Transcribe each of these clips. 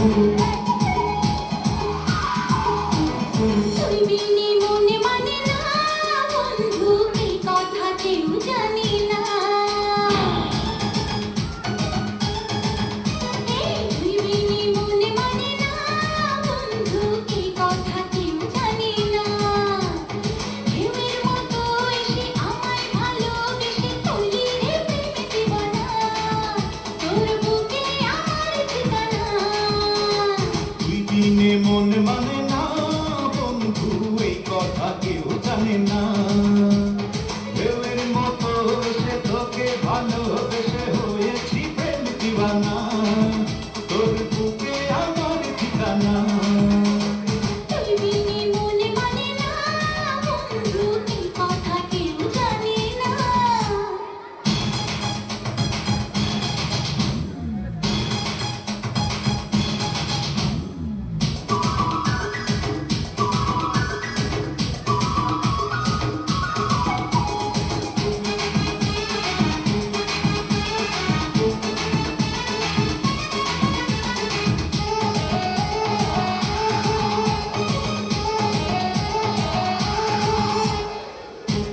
তুই বিনে মনে মানে না বন্ধু, এই কথা কেউ জানে না। তুই বিনে মনে মানে না বন্ধু, এই কথা কেউ জানে না। ঢেউয়ের মতো এসে আমায় ভালোবেসে করলি রে প্রেমে দিওয়ানা, তোর বুকে আমার ঠিকানা। তুই বিনে মন মানে না বন্ধু, এই কথা কেউ জানে না। ঢেউয়ের মতো সে তোকে ভালোবেসে হয়েছি প্রেম দিওয়ানা, তোর বুকে আমার ঠিকানা। তুই বিনে মনে মানে না বন্ধু, এই কথা কেউ জানে না।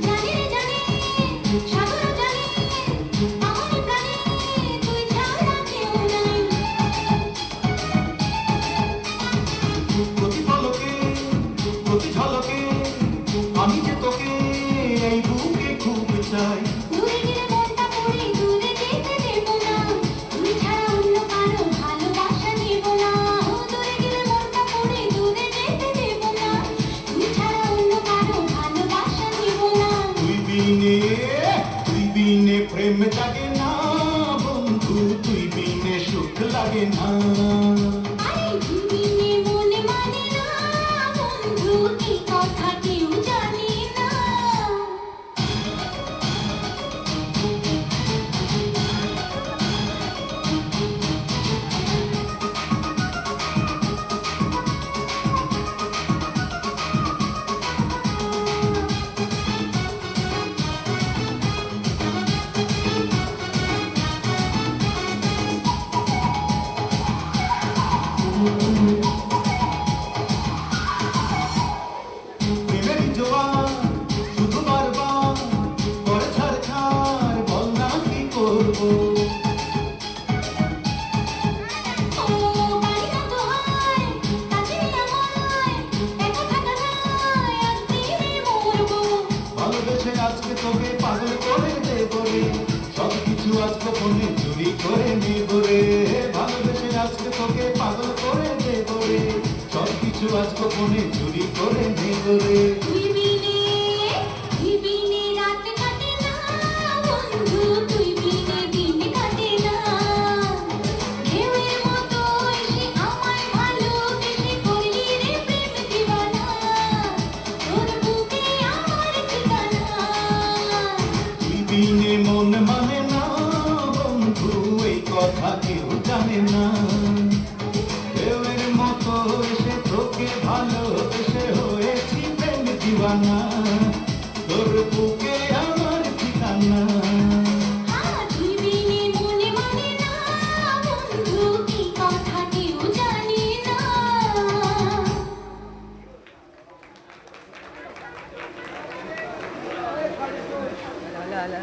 জানি রে জানি, সাগর জানি, আমার প্রাণে তুই ছাড়া কেউ নাই। প্রতি পলকে প্রতি ঝলকে আমি যে তোকে এই বুকে খুব চাই। দূরে গেলে মনটা পড়ে দূরে যেতে দেব না, তুই ছাড়া অন্য কারো ভালোবাসা নেব না। দূরে গেলে মনটা পড়ে দূরে যেতে দেব না, তুই ছাড়া অন্য কারো ভালোবাসা নেব না। তুই বিনে প্রেম জাগে না বন্ধু, তুই বিনে সুখ লাগে না। আরে তুই বিনে মনে মানে না বন্ধু, এই কথা কেউ জানে না। প্রেমের জোয়ার শুধু বারবার করে ছাড়খার, বল না কি করবো। ও পারি না তো হায়, কাছে আমায় একা থাকা যায়, আজ প্রেমে মরবো। ভালোবেসে আজকে তোকে পাগল করে দেব রে, সব কিছু আজ গোপনে চুরি করে নেব রে। ভালোবেসে আজকে তোকে পাগল করে দেব রে, সব কিছু আজ গোপনে চুরি করে নেব রে। তুই বিনে রাত কাটে না বন্ধু, তুই বিনে দিন কাটে না। ঢেউয়ের মতো এসে আমায় ভালোবেসে করলি রে প্রেম দিওয়ানা, তোর বুকে আমার ঠিকানা। তুই বিনে মন মানে না বন্ধু, এই কথা কেউ জানে না। ঢেউয়ের মতো এসে তোকে ভালোবেসে হয়েছি প্রেম দিওয়ানা, তোর বুকে আমার ঠিকানা। তুই বিনে মনে মানে না বন্ধু, এই কথা কেউ জানে না। لا لا لا